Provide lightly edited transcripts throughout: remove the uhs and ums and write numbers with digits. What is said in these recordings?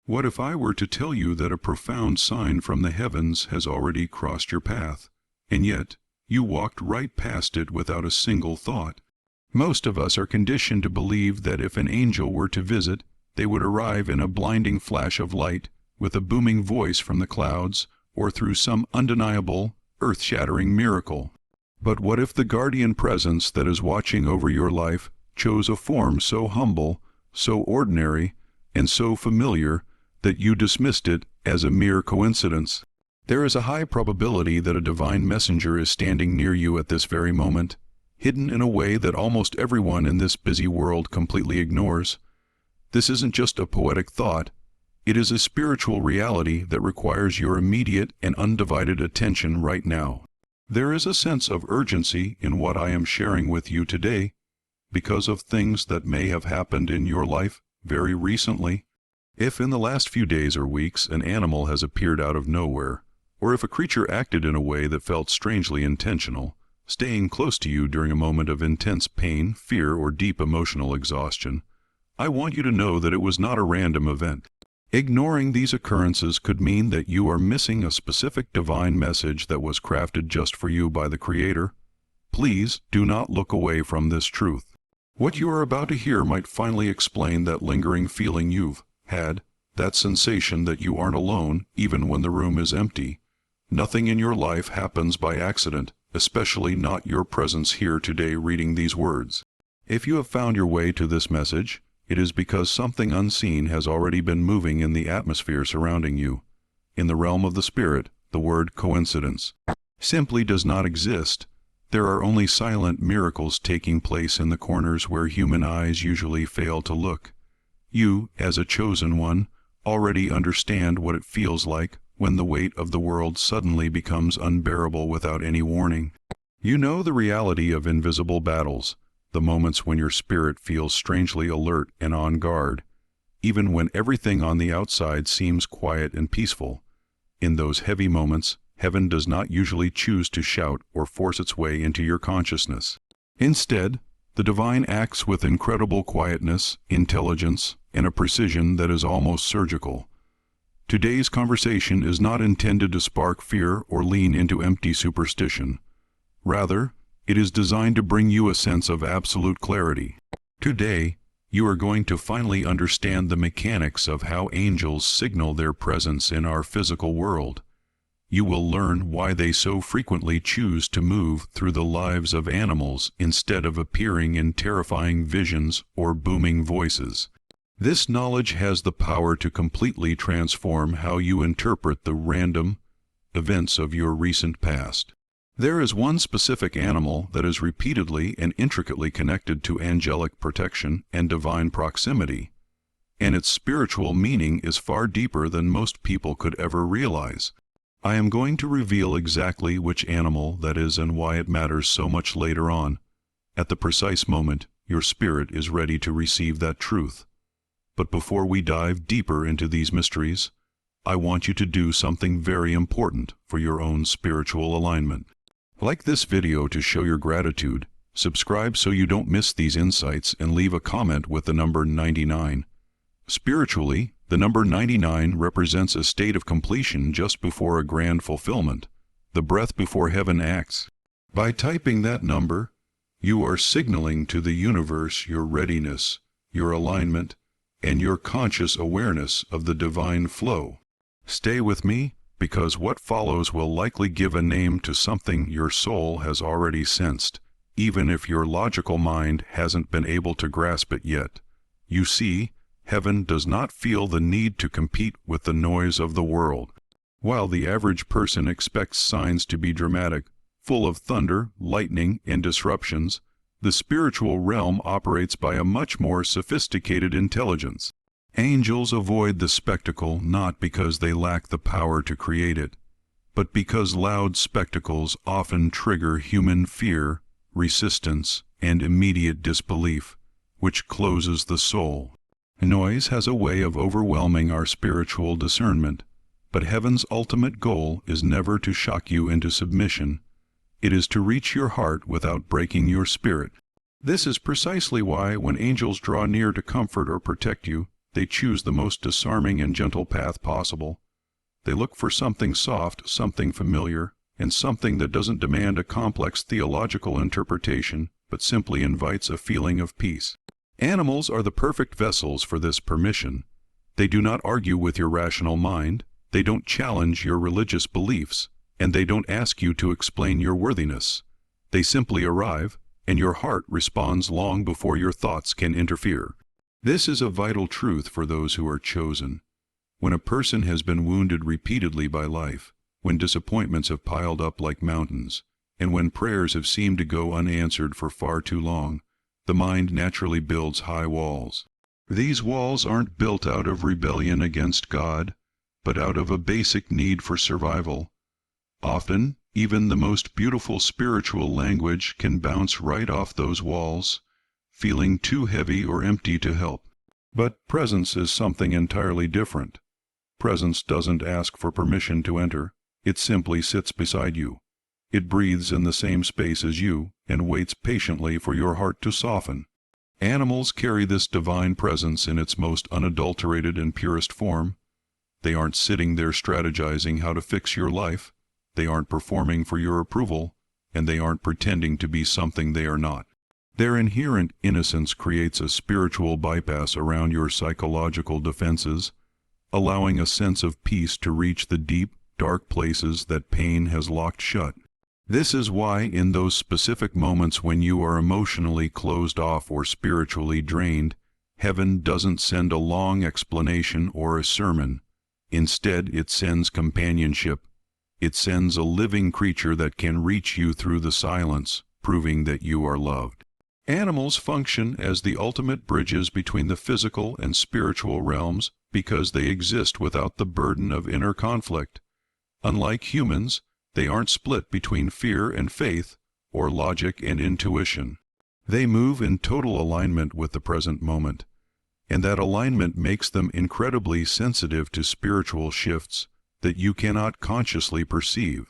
What if I were to tell you that a profound sign from the heavens has already crossed your path, and yet you walked right past it without a single thought? Most of us are conditioned to believe that if an angel were to visit, they would arrive in a blinding flash of light, with a booming voice from the clouds, or through some undeniable, earth-shattering miracle. But what if the guardian presence that is watching over your life chose a form so humble, so ordinary, and so familiar that you dismissed it as a mere coincidence? There is a high probability that a divine messenger is standing near you at this very moment, hidden in a way that almost everyone in this busy world completely ignores. This isn't just a poetic thought. It is a spiritual reality that requires your immediate and undivided attention right now. There is a sense of urgency in what I am sharing with you today, because of things that may have happened in your life very recently. If in the last few days or weeks an animal has appeared out of nowhere, or if a creature acted in a way that felt strangely intentional, staying close to you during a moment of intense pain, fear, or deep emotional exhaustion, I want you to know that it was not a random event. Ignoring these occurrences could mean that you are missing a specific divine message that was crafted just for you by the Creator. Please do not look away from this truth. What you are about to hear might finally explain that lingering feeling you've had, that sensation that you aren't alone even when the room is empty. Nothing in your life happens by accident, especially not your presence here today reading these words. If you have found your way to this message, it is because something unseen has already been moving in the atmosphere surrounding you. In the realm of the spirit, the word coincidence simply does not exist. There are only silent miracles taking place in the corners where human eyes usually fail to look. You, as a chosen one, already understand what it feels like when the weight of the world suddenly becomes unbearable without any warning. You know the reality of invisible battles, the moments when your spirit feels strangely alert and on guard, even when everything on the outside seems quiet and peaceful. In those heavy moments, heaven does not usually choose to shout or force its way into your consciousness. Instead, the divine acts with incredible quietness, intelligence, and a precision that is almost surgical. Today's conversation is not intended to spark fear or lean into empty superstition. Rather, it is designed to bring you a sense of absolute clarity. Today, you are going to finally understand the mechanics of how angels signal their presence in our physical world. You will learn why they so frequently choose to move through the lives of animals instead of appearing in terrifying visions or booming voices. This knowledge has the power to completely transform how you interpret the random events of your recent past. There is one specific animal that is repeatedly and intricately connected to angelic protection and divine proximity, and its spiritual meaning is far deeper than most people could ever realize. I am going to reveal exactly which animal that is and why it matters so much later on, at the precise moment your spirit is ready to receive that truth. But before we dive deeper into these mysteries, I want you to do something very important for your own spiritual alignment. Like this video to show your gratitude, subscribe so you don't miss these insights, and leave a comment with the number 99. Spiritually, the number 99 represents a state of completion just before a grand fulfillment, the breath before heaven acts. By typing that number, you are signaling to the universe your readiness, your alignment, and your conscious awareness of the divine flow. Stay with me, because what follows will likely give a name to something your soul has already sensed, even if your logical mind hasn't been able to grasp it yet. You see, heaven does not feel the need to compete with the noise of the world. While the average person expects signs to be dramatic, full of thunder, lightning, and disruptions, the spiritual realm operates by a much more sophisticated intelligence. Angels avoid the spectacle not because they lack the power to create it, but because loud spectacles often trigger human fear, resistance, and immediate disbelief, which closes the soul. Noise has a way of overwhelming our spiritual discernment, but heaven's ultimate goal is never to shock you into submission. It is to reach your heart without breaking your spirit. This is precisely why when angels draw near to comfort or protect you, they choose the most disarming and gentle path possible. They look for something soft, something familiar, and something that doesn't demand a complex theological interpretation, but simply invites a feeling of peace. Animals are the perfect vessels for this permission. They do not argue with your rational mind, they don't challenge your religious beliefs, and they don't ask you to explain your worthiness. They simply arrive, and your heart responds long before your thoughts can interfere. This is a vital truth for those who are chosen. When a person has been wounded repeatedly by life, when disappointments have piled up like mountains, and when prayers have seemed to go unanswered for far too long, the mind naturally builds high walls. These walls aren't built out of rebellion against God, but out of a basic need for survival. Often, even the most beautiful spiritual language can bounce right off those walls, feeling too heavy or empty to help. But presence is something entirely different. Presence doesn't ask for permission to enter, it simply sits beside you. It breathes in the same space as you and waits patiently for your heart to soften. Animals carry this divine presence in its most unadulterated and purest form. They aren't sitting there strategizing how to fix your life. They aren't performing for your approval, and they aren't pretending to be something they are not. Their inherent innocence creates a spiritual bypass around your psychological defenses, allowing a sense of peace to reach the deep, dark places that pain has locked shut. This is why in those specific moments when you are emotionally closed off or spiritually drained, heaven doesn't send a long explanation or a sermon. Instead, it sends companionship. It sends a living creature that can reach you through the silence, proving that you are loved. Animals function as the ultimate bridges between the physical and spiritual realms because they exist without the burden of inner conflict. Unlike humans, they aren't split between fear and faith or logic and intuition. They move in total alignment with the present moment, and that alignment makes them incredibly sensitive to spiritual shifts that you cannot consciously perceive.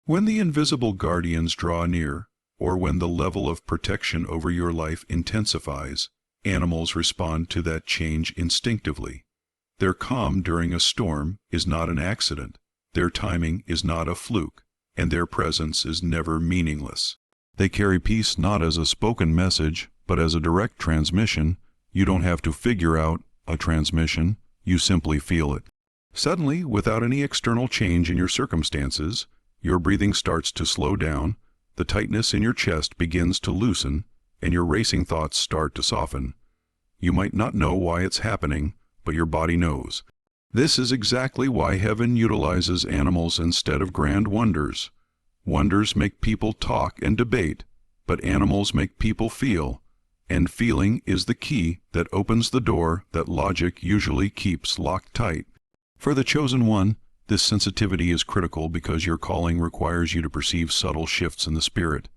When the invisible guardians draw near, or when the level of protection over your life intensifies, animals respond to that change instinctively. Their calm during a storm is not an accident, their timing is not a fluke, and their presence is never meaningless. They carry peace not as a spoken message, but as a direct transmission. You don't have to figure out a transmission, you simply feel it. Suddenly, without any external change in your circumstances, your breathing starts to slow down, the tightness in your chest begins to loosen, and your racing thoughts start to soften. You might not know why it's happening, but your body knows. This is exactly why heaven utilizes animals instead of grand wonders. Wonders make people talk and debate, but animals make people feel, and feeling is the key that opens the door that logic usually keeps locked tight. For the chosen one, this sensitivity is critical because your calling requires you to perceive subtle shifts in the spirit.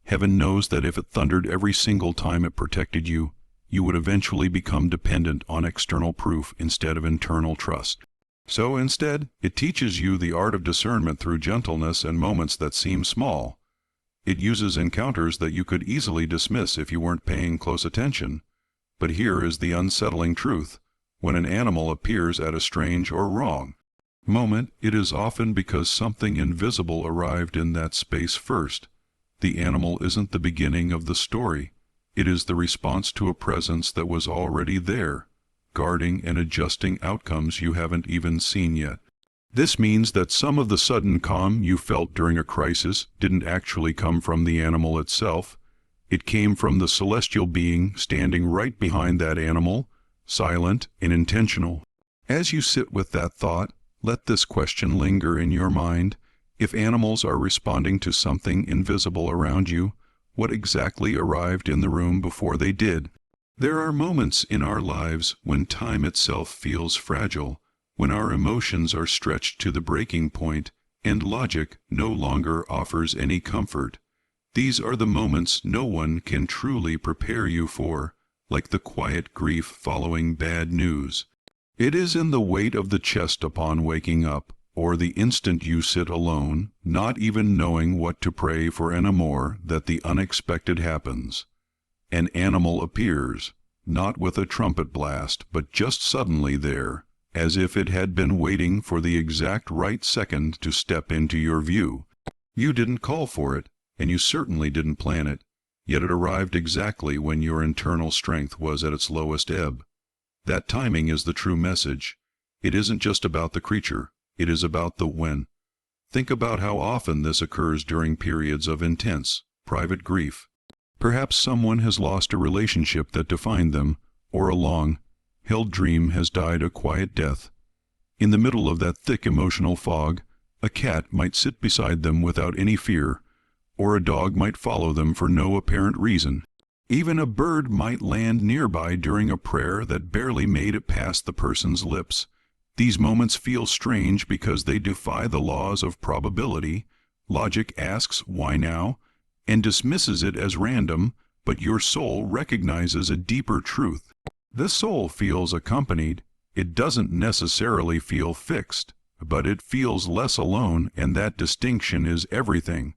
Heaven knows that if it thundered every single time it protected you, you would eventually become dependent on external proof instead of internal trust. So instead, it teaches you the art of discernment through gentleness and moments that seem small. It uses encounters that you could easily dismiss if you weren't paying close attention. But here is the unsettling truth. When an animal appears at a strange or wrong moment, it is often because something invisible arrived in that space first. The animal isn't the beginning of the story. It is the response to a presence that was already there, guarding and adjusting outcomes you haven't even seen yet. This means that some of the sudden calm you felt during a crisis didn't actually come from the animal itself. It came from the celestial being standing right behind that animal, silent and intentional. As you sit with that thought, let this question linger in your mind. If animals are responding to something invisible around you, what exactly arrived in the room before they did? There are moments in our lives when time itself feels fragile, when our emotions are stretched to the breaking point, and logic no longer offers any comfort. These are the moments no one can truly prepare you for, like the quiet grief following bad news. It is in the weight of the chest upon waking up, or the instant you sit alone, not even knowing what to pray for anymore, that the unexpected happens. An animal appears, not with a trumpet blast, but just suddenly there, as if it had been waiting for the exact right second to step into your view. You didn't call for it, and you certainly didn't plan it, yet it arrived exactly when your internal strength was at its lowest ebb. That timing is the true message. It isn't just about the creature, it is about the when. Think about how often this occurs during periods of intense, private grief. Perhaps someone has lost a relationship that defined them, or a long-held dream has died a quiet death. In the middle of that thick emotional fog, a cat might sit beside them without any fear, or a dog might follow them for no apparent reason. Even a bird might land nearby during a prayer that barely made it past the person's lips. These moments feel strange because they defy the laws of probability. Logic asks, "Why now?" and dismisses it as random, but your soul recognizes a deeper truth. The soul feels accompanied. It doesn't necessarily feel fixed, but it feels less alone, and that distinction is everything.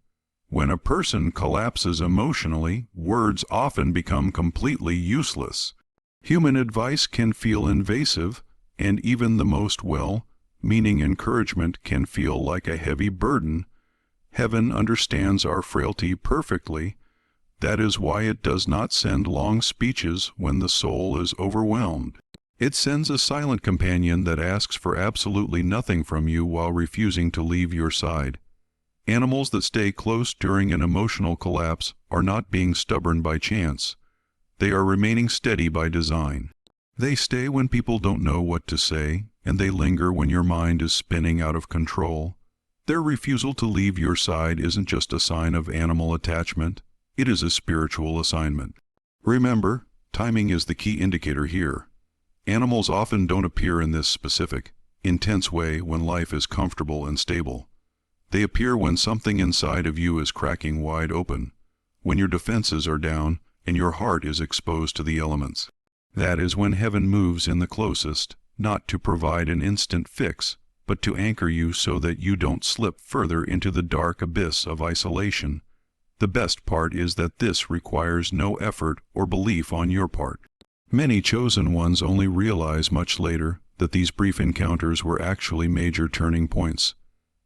When a person collapses emotionally, words often become completely useless. Human advice can feel invasive, and even the most well-meaning encouragement can feel like a heavy burden. Heaven understands our frailty perfectly. That is why it does not send long speeches when the soul is overwhelmed. It sends a silent companion that asks for absolutely nothing from you while refusing to leave your side. Animals that stay close during an emotional collapse are not being stubborn by chance. They are remaining steady by design. They stay when people don't know what to say, and they linger when your mind is spinning out of control. Their refusal to leave your side isn't just a sign of animal attachment, it is a spiritual assignment. Remember, timing is the key indicator here. Animals often don't appear in this specific, intense way when life is comfortable and stable. They appear when something inside of you is cracking wide open, when your defenses are down and your heart is exposed to the elements. That is when heaven moves in the closest, not to provide an instant fix, but to anchor you so that you don't slip further into the dark abyss of isolation. The best part is that this requires no effort or belief on your part. Many chosen ones only realize much later that these brief encounters were actually major turning points.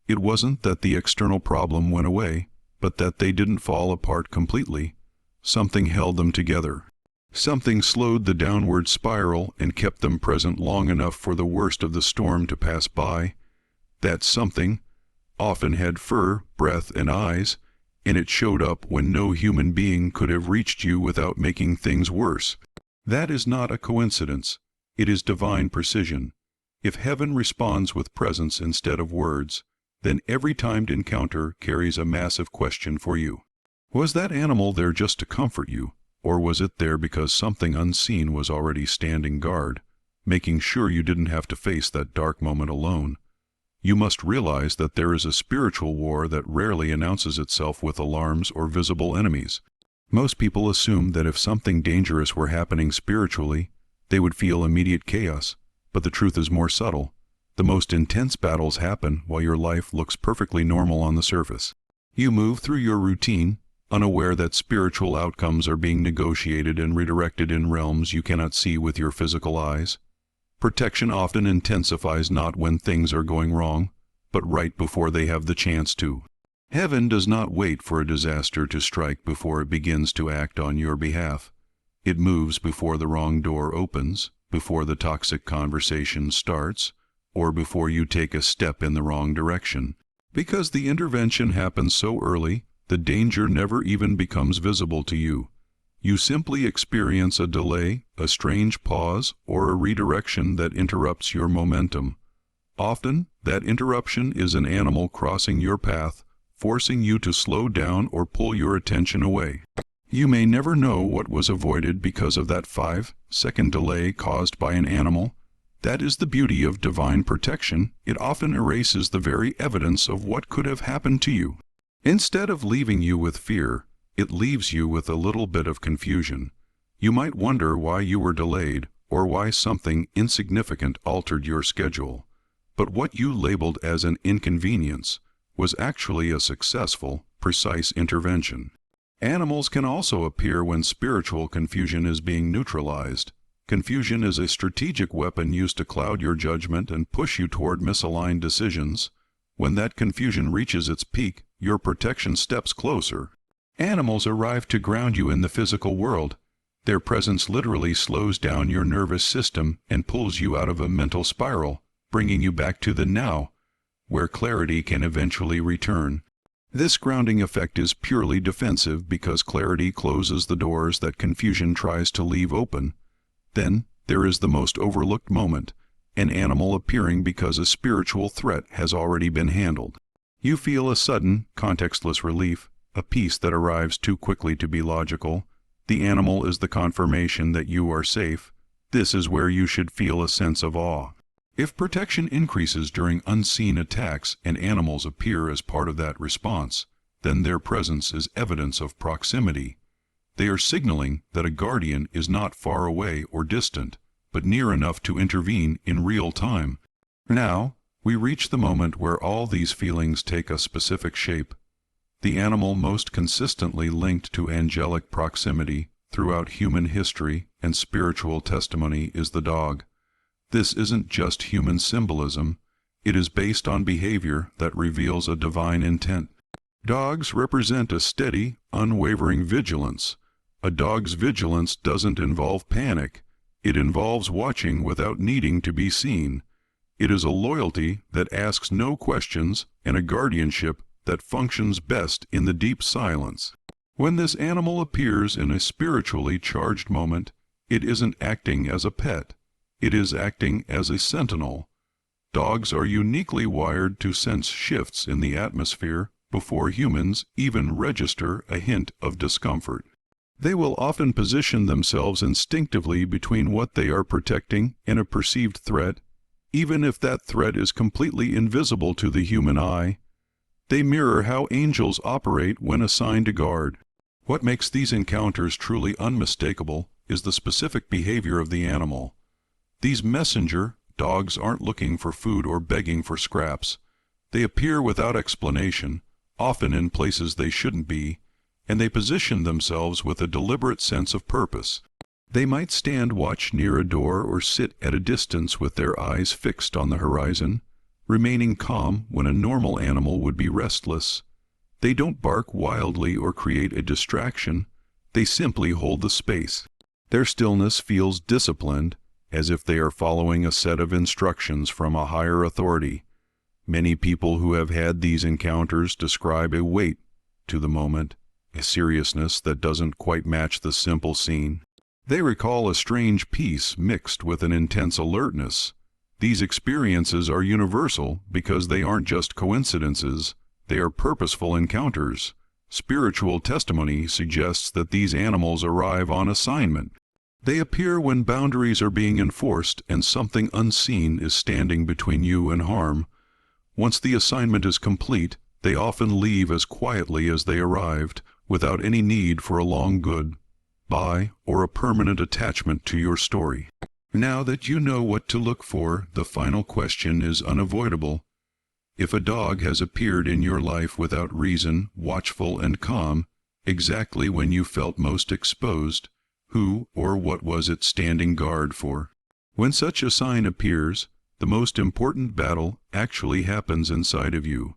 It wasn't that the external problem went away, but that they didn't fall apart completely. Something held them together. Something slowed the downward spiral and kept them present long enough for the worst of the storm to pass by. That something often had fur, breath, and eyes, and it showed up when no human being could have reached you without making things worse. That is not a coincidence. It is divine precision. If heaven responds with presence instead of words, then every timed encounter carries a massive question for you. Was that animal there just to comfort you? Or was it there because something unseen was already standing guard, making sure you didn't have to face that dark moment alone? You must realize that there is a spiritual war that rarely announces itself with alarms or visible enemies. Most people assume that if something dangerous were happening spiritually, they would feel immediate chaos, but the truth is more subtle. The most intense battles happen while your life looks perfectly normal on the surface. You move through your routine, unaware that spiritual outcomes are being negotiated and redirected in realms you cannot see with your physical eyes. Protection often intensifies not when things are going wrong, but right before they have the chance to. Heaven does not wait for a disaster to strike before it begins to act on your behalf. It moves before the wrong door opens, before the toxic conversation starts, or before you take a step in the wrong direction. Because the intervention happens so early, the danger never even becomes visible to you. You simply experience a delay, a strange pause, or a redirection that interrupts your momentum. Often, that interruption is an animal crossing your path, forcing you to slow down or pull your attention away. You may never know what was avoided because of that 5-second delay caused by an animal. That is the beauty of divine protection. It often erases the very evidence of what could have happened to you. Instead of leaving you with fear, it leaves you with a little bit of confusion. You might wonder why you were delayed or why something insignificant altered your schedule. But what you labeled as an inconvenience was actually a successful, precise intervention. Animals can also appear when spiritual confusion is being neutralized. Confusion is a strategic weapon used to cloud your judgment and push you toward misaligned decisions. When that confusion reaches its peak, your protection steps closer. Animals arrive to ground you in the physical world. Their presence literally slows down your nervous system and pulls you out of a mental spiral, bringing you back to the now, where clarity can eventually return. This grounding effect is purely defensive because clarity closes the doors that confusion tries to leave open. Then, there is the most overlooked moment, an animal appearing because a spiritual threat has already been handled. You feel a sudden, contextless relief, a peace that arrives too quickly to be logical. The animal is the confirmation that you are safe. This is where you should feel a sense of awe. If protection increases during unseen attacks and animals appear as part of that response, then their presence is evidence of proximity. They are signaling that a guardian is not far away or distant, but near enough to intervene in real time. Now, we reach the moment where all these feelings take a specific shape. The animal most consistently linked to angelic proximity throughout human history and spiritual testimony is the dog. This isn't just human symbolism. It is based on behavior that reveals a divine intent. Dogs represent a steady, unwavering vigilance. A dog's vigilance doesn't involve panic. It involves watching without needing to be seen. It is a loyalty that asks no questions and a guardianship that functions best in the deep silence. When this animal appears in a spiritually charged moment, it isn't acting as a pet. It is acting as a sentinel. Dogs are uniquely wired to sense shifts in the atmosphere before humans even register a hint of discomfort. They will often position themselves instinctively between what they are protecting and a perceived threat, even if that threat is completely invisible to the human eye. They mirror how angels operate when assigned to guard. What makes these encounters truly unmistakable is the specific behavior of the animal. These messenger dogs aren't looking for food or begging for scraps. They appear without explanation, often in places they shouldn't be, and they position themselves with a deliberate sense of purpose. They might stand watch near a door or sit at a distance with their eyes fixed on the horizon, remaining calm when a normal animal would be restless. They don't bark wildly or create a distraction. They simply hold the space. Their stillness feels disciplined, as if they are following a set of instructions from a higher authority. Many people who have had these encounters describe a weight to the moment, a seriousness that doesn't quite match the simple scene. They recall a strange peace mixed with an intense alertness. These experiences are universal because they aren't just coincidences, they are purposeful encounters. Spiritual testimony suggests that these animals arrive on assignment. They appear when boundaries are being enforced and something unseen is standing between you and harm. Once the assignment is complete, they often leave as quietly as they arrived, without any need for a long goodbye or a permanent attachment to your story. Now that you know what to look for, the final question is unavoidable. If a dog has appeared in your life without reason, watchful and calm, exactly when you felt most exposed, who or what was it standing guard for? When such a sign appears, the most important battle actually happens inside of you.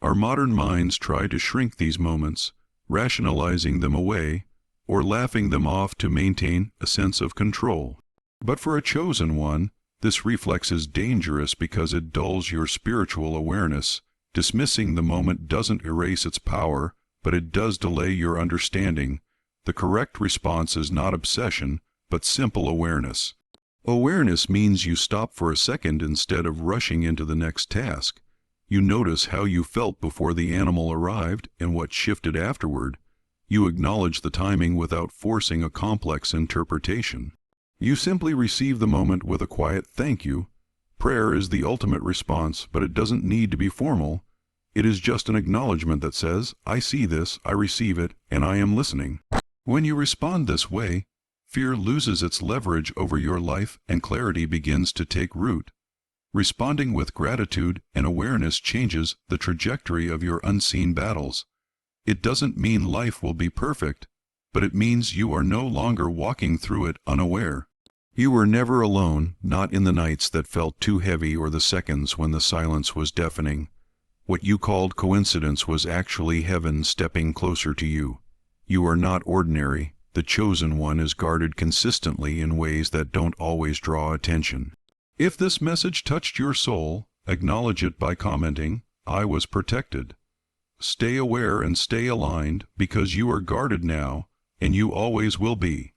Our modern minds try to shrink these moments, rationalizing them away, or laughing them off to maintain a sense of control. But for a chosen one, this reflex is dangerous because it dulls your spiritual awareness. Dismissing the moment doesn't erase its power, but it does delay your understanding. The correct response is not obsession, but simple awareness. Awareness means you stop for a second instead of rushing into the next task. You notice how you felt before the animal arrived and what shifted afterward. You acknowledge the timing without forcing a complex interpretation. You simply receive the moment with a quiet thank you. Prayer is the ultimate response, but it doesn't need to be formal. It is just an acknowledgement that says, I see this, I receive it, and I am listening. When you respond this way, fear loses its leverage over your life and clarity begins to take root. Responding with gratitude and awareness changes the trajectory of your unseen battles. It doesn't mean life will be perfect, but it means you are no longer walking through it unaware. You were never alone, not in the nights that felt too heavy or the seconds when the silence was deafening. What you called coincidence was actually heaven stepping closer to you. You are not ordinary. The chosen one is guarded consistently in ways that don't always draw attention. If this message touched your soul, acknowledge it by commenting, "I was protected." Stay aware and stay aligned, because you are guarded now, and you always will be.